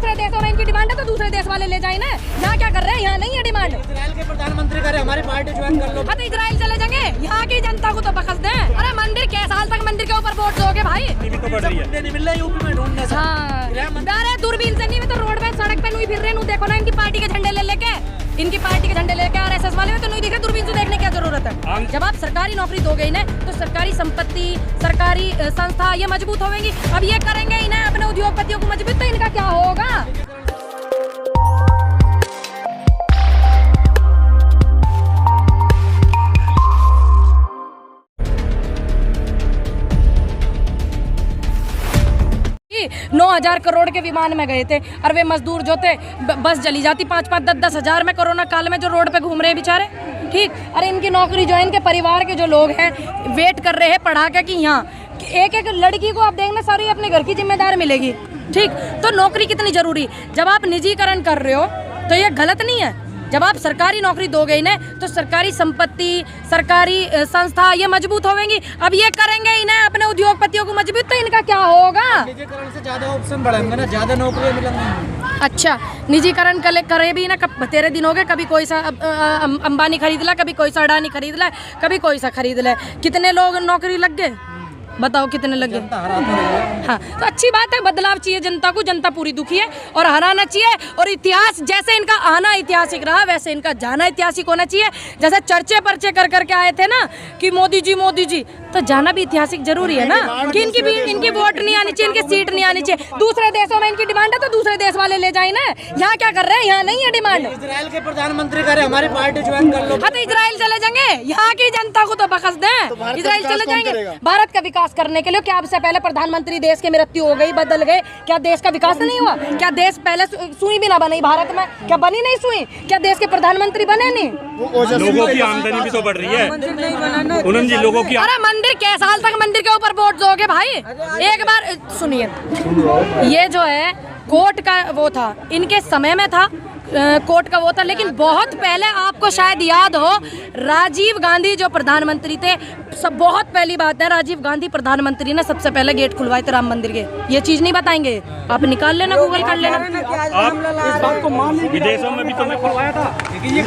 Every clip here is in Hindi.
दूसरे देशों में इनकी डिमांड है तो दूसरे देश वाले ले जाए ना। यहाँ क्या कर रहे हैं, यहाँ नहीं है डिमांड। इजराइल के प्रधानमंत्री करे हमारी पार्टी ज्वाइन कर लो। हाँ तो इजराइल चले जाएंगे, यहाँ की जनता को तो बखस दें। अरे मंदिर क्या साल तक मंदिर के ऊपर वोट दोगे भाई? नहीं मिल रहा यूपी में ढूंढने से। हाँ अरे दूरबीन से नहीं, मैं तो रोड पे सड़क पे नहीं फिर रहे, देखो ना इनकी पार्टी के झंडे ले लेके, इनकी पार्टी के झंडे लेके आरएसएस वाले में तो नहीं दिखे। दूरबीन से देखने क्या जरूरत है? जब आप सरकारी नौकरी दोगे इन्हें तो सरकारी संपत्ति, सरकारी संस्था ये मजबूत होंगी। अब ये करेंगे इन्हें अपने उद्योगपतियों को मजबूत, तो इनका क्या होगा? $9,000 करोड़ के विमान में गए थे और वे मजदूर जो थे बस जली जाती 5-5, 10-10 हज़ार में कोरोना काल में जो रोड पे घूम रहे हैं बेचारे। ठीक, अरे इनकी नौकरी जो है, इनके परिवार के जो लोग हैं वेट कर रहे हैं पढ़ा के कि यहाँ एक एक लड़की को आप देखना सारी अपने घर की जिम्मेदार मिलेगी। ठीक, तो नौकरी कितनी जरूरी। जब आप निजीकरण कर रहे हो तो ये गलत नहीं है। जब आप सरकारी नौकरी दोगे इन्हें तो सरकारी संपत्ति, सरकारी संस्था ये मजबूत होंगी। अब ये करेंगे इन्हें अपने उद्योगपतियों को मजबूत, तो इनका क्या होगा? निजीकरण से ज्यादा ऑप्शन बढ़ेंगे ना, ज्यादा नौकरियां मिलेंगी। अच्छा, निजीकरण करे भी ना, कब तेरे दिन हो गए, कभी कोई सा अंबानी खरीद ला, कभी कोई सा अडानी खरीद ला, कभी कोई सा खरीद ले। कितने लोग नौकरी लग गए बताओ, कितने लगे? हाँ तो अच्छी बात है, बदलाव चाहिए जनता को। जनता पूरी दुखी है और हराना चाहिए। और इतिहास जैसे इनका आना ऐतिहासिक रहा वैसे इनका जाना ऐतिहासिक होना चाहिए। जैसे चर्चे पर्चे कर करके आए थे ना कि मोदी जी, तो जाना भी ऐतिहासिक जरूरी है ना कि इनकी वोट नहीं आनी चाहिए, इनकी सीट नहीं आनी चाहिए। दूसरे देशों में इनकी डिमांड है तो दूसरे देश वाले ले जाए ना। यहाँ क्या कर रहे हैं, यहाँ नहीं है डिमांड। इजराइल के प्रधानमंत्री करे हमारी पार्टी ज्वाइन कर लो। हाँ तो इजराइल चले जाएंगे, यहाँ की जनता को तो बखस दें। इजराइल चले जाएंगे भारत का विकास करने के लिए। क्या आपसे पहले प्रधानमंत्री देश की मृत्यु हो गई, बदल गए, क्या देश का विकास नहीं हुआ? क्या देश पहले सुई भी ना बनी भारत में? क्या बनी नहीं सुई? क्या देश के प्रधानमंत्री बने नहीं? लोगों की आमदनी भी तो बढ़ रही है। लोगों की अरे मंदिर क्या साल तक मंदिर के ऊपर वोट दोगे भाई? एक बार सुनिए, ये जो है कोर्ट का वो था, इनके समय में था कोर्ट का वो था, लेकिन बहुत पहले आपको शायद याद हो राजीव गांधी जो प्रधानमंत्री थे, सब बहुत पहली बात है, राजीव गांधी प्रधानमंत्री ने सबसे पहले गेट खुलवाए थे राम मंदिर के। ये चीज नहीं बताएंगे आप, निकाल लेना, गूगल कर लेना। आप इस बात को मान लीजिए, विदेशों में भी तो मैं खुलवाया था।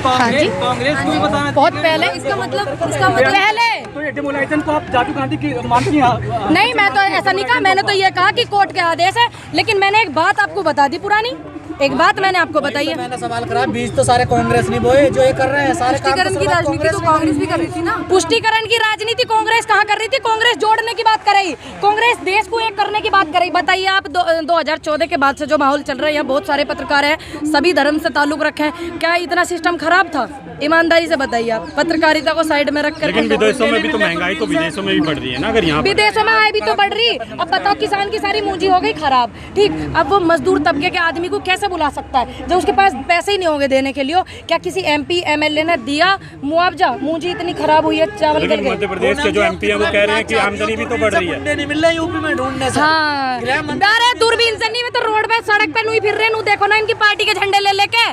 कांग्रेस को बताना बहुत पहले, इसका मतलब पहले तो ये डेमोलाइजेशन को आप राजीव गांधी की मानती हैं? नहीं, मैं तो ऐसा नहीं कहा। मैंने तो ये कहा कि कोर्ट के आदेश है, लेकिन मैंने एक बात आपको बता दी पुरानी, एक बात मैंने आपको बताई है। मैंने सवाल करा, बीज तो सारे कांग्रेस नहीं बोए, जो ये कर रहे हैं सारे काम पुष्टिकरण की राजनीति तो कांग्रेस भी कर रही थी ना। पुष्टिकरण की राजनीति कांग्रेस कहाँ कर रही थी? कांग्रेस जोड़ने की बात कर रही, कांग्रेस देश को एक करने की बात कर रही। बताइए आप 2014 के बाद से जो माहौल चल रहा है, यहाँ बहुत सारे पत्रकार हैं, सभी धर्म से ताल्लुक रखे हैं, क्या इतना सिस्टम खराब था? ईमानदारी से बताइए आप, पत्रकारिता को साइड में रख कर। लेकिन विदेशों में भी तो महंगाई तो विदेशों में भी बढ़ रही है ना। अगर यहाँ विदेशों में आए भी तो बढ़ रही। अब बताओ, किसान की सारी मूंजी हो गई खराब। ठीक, अब वो मजदूर तबके के आदमी को कैसे बुला सकता है जब उसके पास पैसे ही नहीं होंगे देने के लिए? क्या किसी MP MLA ने दिया मुआवजा? मूंजी इतनी खराब हुई है, चावल गल गए। मध्य प्रदेश के जो MP है वो कह रहे हैं कि आमदनी भी तो बढ़ रही है। नहीं मिल रहा यूपी में ढूंढने से। हाँ अरे दूरबीन से नहीं, मैं तो रोड पे सड़क पे नहीं फिर रहे, देखो ना इनकी पार्टी के झंडे ले लेके,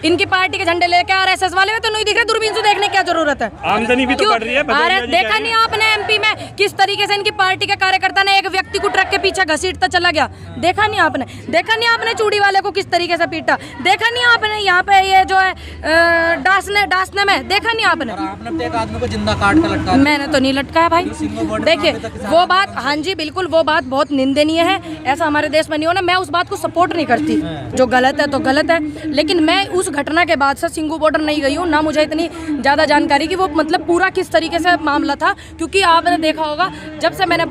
इनकी पार्टी के झंडे लेके RSS वाले में तो नहीं दिख रहे। दूरबीन से देखने क्या जरूरत है? आमदनी भी तो बढ़ रही है। अरे देखा नहीं आपने MP में किस तरीके से इनकी पार्टी के कार्यकर्ता ने एक व्यक्ति को ट्रक के पीछे घसीटता चला गया? देखा नहीं आपने? देखा नहीं आपने चूड़ी वाले को किस तरीके से पीटा? देखा नहीं आपने यहाँ पे ये जो है डासने में? देखा नहीं आपने? आपने एक आदमी को जिंदा काट कर लटकाया। मैंने तो नहीं लटकाया भाई। देखिए वो बात, हाँ जी बिल्कुल, वो बात बहुत निंदनीय है। ऐसा हमारे देश में नहीं होना। मैं उस बात को सपोर्ट नहीं करती, जो गलत है तो गलत है, लेकिन मैं उस घटना के बाद से सिंगू बॉर्डर नहीं गई हूँ, ना मुझे इतनी ज़्यादा जानकारी कि वो मतलब पूरा किस तरीके से मामला था, क्योंकि आपने देखा होगा जब से मैंने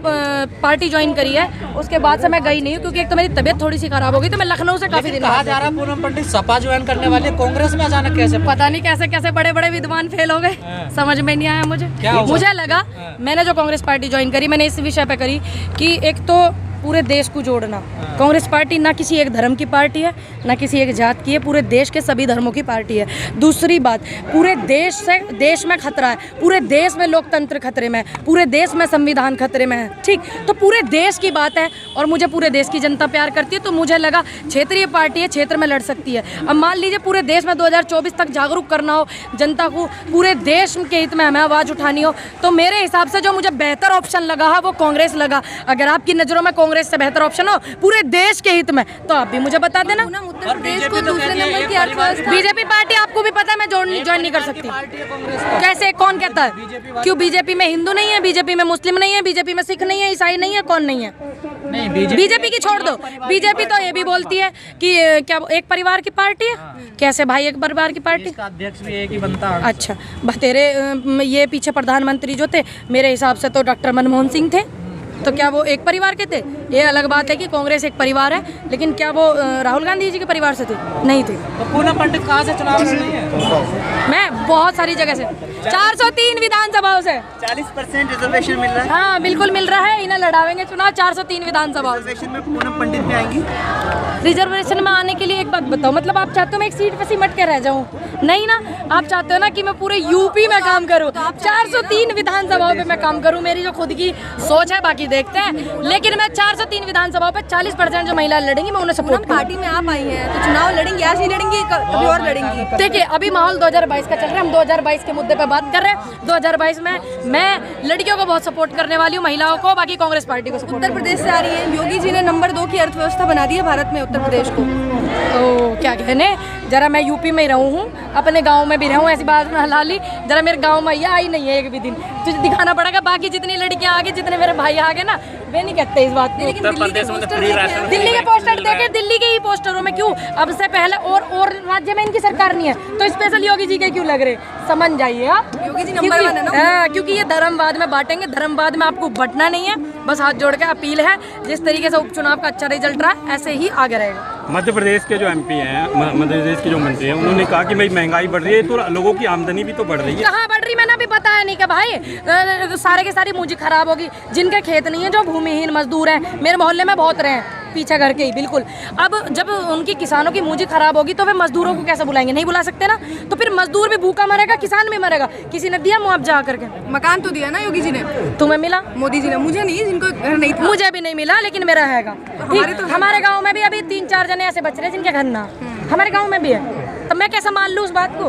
पार्टी ज्वाइन करी है उसके बाद से मैं गई नहीं हूँ, क्योंकि एक तो मेरी तबीयत थोड़ी सी खराब हो गई, तो मैं लखनऊ से काफी दिन कहा जा रहा पूनम पंडित सपा ज्वाइन करने वाली, कांग्रेस में अचानक कैसे? पता नहीं कैसे कैसे बड़े बड़े विद्वान फेल हो गए, समझ में नहीं आया मुझे लगा मैंने जो कांग्रेस पार्टी ज्वाइन करी, मैंने इस विषय पे करी कि एक तो पूरे देश को जोड़ना। कांग्रेस पार्टी ना किसी एक धर्म की पार्टी है, ना किसी एक जात की है, पूरे देश के सभी धर्मों की पार्टी है। दूसरी बात, पूरे देश में खतरा है, पूरे देश में लोकतंत्र खतरे में है, पूरे देश में संविधान खतरे में है। ठीक, तो पूरे देश की बात है और मुझे पूरे देश की जनता प्यार करती है, तो मुझे लगा क्षेत्रीय पार्टी है, क्षेत्र में लड़ सकती है। अब मान लीजिए पूरे देश में 2024 तक जागरूक करना हो जनता को, पूरे देश के हित में हमें आवाज़ उठानी हो, तो मेरे हिसाब से जो मुझे बेहतर ऑप्शन लगा है वो कांग्रेस लगा। अगर आपकी नज़रों में कांग्रेस से बेहतर ऑप्शन हो पूरे देश के हित में तो आप भी मुझे बता देना। उत्तर प्रदेश को दूसरे नंबर की अर्थव्यवस्था। बीजेपी पार्टी आपको भी पता है मैं ज्वाइन नहीं कर सकती। कैसे, कौन कहता है? क्यों बीजेपी में हिंदू नहीं है, बीजेपी में मुस्लिम नहीं है, बीजेपी में सिख नहीं है, ईसाई नहीं है, कौन नहीं है? नहीं, बीजेपी की छोड़ दो। बीजेपी तो ये भी बोलती है कि क्या एक परिवार की पार्टी है। कैसे भाई एक परिवार की पार्टी? इसका अध्यक्ष भी एक ही बनता है। अच्छा, तेरे ये पीछे प्रधानमंत्री जो थे मेरे हिसाब से तो डॉक्टर मनमोहन सिंह थे, तो क्या वो एक परिवार के थे? ये अलग बात है कि कांग्रेस एक परिवार है, लेकिन क्या वो राहुल गांधी जी के परिवार से थे? नहीं थे। तो पूनम पंडित कहाँ से चुनाव लड़ रही है? मैं बहुत सारी जगह से, 403 विधानसभाओं से। 40% रिजर्वेशन मिल रहा है। हाँ बिल्कुल मिल रहा है, इन्हें लड़ावेंगे चुनाव 403 विधानसभाओं से। रिजर्वेशन में पूनम पंडित में आएंगी। रिजर्वेशन में आने के लिए एक बात बताओ, मतलब आप चाहते हो मैं एक सीट पे सिमट के रह जाऊं? नहीं ना, आप चाहते हो ना कि मैं पूरे यूपी में काम करूं, 403 विधानसभाओं पे मैं काम करूं। मेरी जो खुद की सोच है, बाकी देखते हैं, लेकिन मैं 403 विधानसभाओं पे 40% जो महिला लड़ेंगी मैं उन्हें सपोर्ट करूंगी। पार्टी में आप आई हैं तो चुनाव लड़ेंगी, आज ही लड़ेंगी, कभी और लड़ेंगी? देखिए अभी माहौल 2022 का चल रहा है, हम 2022 के मुद्दे पे बात कर रहे हैं। 2022 में मैं लड़कियों को बहुत सपोर्ट करने वाली हूँ, महिलाओं को, बाकी कांग्रेस पार्टी को सपोर्ट। उत्तर प्रदेश से आ रही है, योगी जी ने नंबर 2 की अर्थव्यवस्था बना दी है भारत में उत्तर प्रदेश को। तो क्या कहने, जरा मैं यूपी में ही रहूँ हूँ, अपने गांव में भी रहूँ, ऐसी बात ना ला ली। जरा मेरे गांव में आई नहीं है एक भी दिन, तुझे दिखाना पड़ेगा। बाकी जितनी लड़कियां आगे, जितने मेरे भाई आगे ना, वे नहीं कहते इस बात को। दिल्ली के पोस्टर देखे, दिल्ली के ही पोस्टरों में क्यों? अब से पहले और राज्य में इनकी सरकार नहीं है तो स्पेशल योगी जी के क्यों लग रहे? समझ जाइए आप, योगी जी नंबर 1 है ना। क्योंकि ये धर्मवाद में बांटेंगे, धर्मवाद में आपको बंटना नहीं है। बस हाथ जोड़ के अपील है, जिस तरीके से उपचुनाव का अच्छा रिजल्ट रहा ऐसे ही आगे रहेगा। मध्य प्रदेश के जो एमपी हैं, मध्य प्रदेश के जो मंत्री हैं, उन्होंने कहा कि भाई महंगाई बढ़ रही है तो लोगों की आमदनी भी तो बढ़ रही है। कहाँ बढ़ रही, मैंने अभी बताया नहीं कि भाई सारे के सारी मूंजी खराब होगी। जिनके खेत नहीं है, जो भूमिहीन मजदूर हैं, मेरे मोहल्ले में बहुत रहे हैं, पीछे घर के ही बिल्कुल। अब जब उनकी किसानों की मूंजी खराब होगी तो वे मजदूरों को कैसे बुलाएंगे? नहीं बुला सकते ना। तो फिर मजदूर भी भूखा मरेगा, किसान भी मरेगा। किसी ने दिया मुआवजा करके? मकान तो दिया ना योगी जी ने। तुम्हें मिला? मोदी जी ने। मुझे नहीं, जिनको घर नहीं था। मुझे भी नहीं मिला, लेकिन मेरा हैगा। हमारे गाँव में भी अभी 3-4 जने ऐसे बच रहे हैं जिनके घर ना, हमारे गाँव में भी है। तब मैं कैसे मान लूँ उस बात को?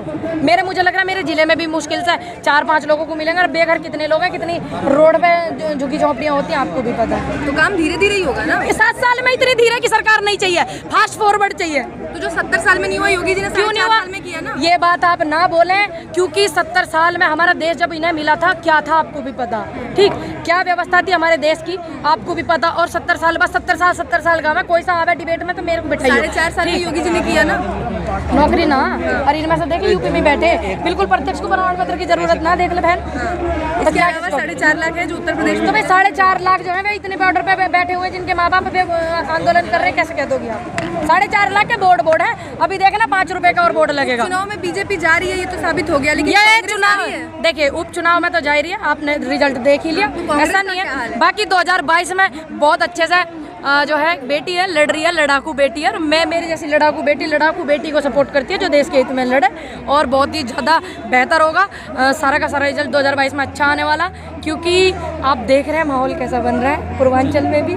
मुझे लग रहा है मेरे जिले में भी मुश्किल से 4-5 लोगों को मिलेंगे। और बेघर कितने लोग हैं, कितनी रोड पे झुकी झोपड़ियाँ होती हैं, आपको भी पता है। तो काम धीरे धीरे ही होगा ना। 7 साल में इतनी धीरे की सरकार नहीं चाहिए, फास्ट फॉरवर्ड चाहिए। तो जो 70 साल में नहीं हुआ, योगी जी ने क्यों नहीं हुआ? साल में किया ना। ये बात आप ना बोलें, क्योंकि 70 साल में हमारा देश जब इन्हें मिला था क्या था आपको भी पता। ठीक, क्या व्यवस्था थी हमारे देश की आपको भी पता। और 70 साल बाद 70 साल का मैं कोई सा आवे डिबेट में तो मेरे को बिठाइए। 4.5 साल में योगी जी ने किया ना नौकरी ना। और इनमें से देखे यूपी में बैठे, बिल्कुल प्रत्यक्ष को प्रमाण पत्र की जरूरत ना, देख ले बहन। इसके अलावा 4.5 लाख है जो उत्तर प्रदेश में। तो भाई 4.5 लाख जो है वे इतने बॉर्डर पे बैठे हुए, जिनके माँ बाप आंदोलन कर रहे हैं, कैसे कह दोगी आप? 4.5 लाख के बोर्ड है। अभी देखना 5 रुपए का और बोर्ड लगेगा। चुनाव में बीजेपी जा रही है, ये तो साबित हो गया। लेकिन ये चुनाव देखिए, उपचुनाव में तो जा ही रही है, आपने रिजल्ट देख ही लिया। ऐसा नहीं है। बाकी 2022 में बहुत अच्छे से जो है बेटी है, लड़ रही है, लड़ाकू बेटी है। और मैं, मेरी जैसी लड़ाकू बेटी को सपोर्ट करती है जो देश के हित में लड़े, और बहुत ही ज़्यादा बेहतर होगा। सारा का सारा रिजल्ट 2022 में अच्छा आने वाला, क्योंकि आप देख रहे हैं माहौल कैसा बन रहा है पूर्वांचल में भी।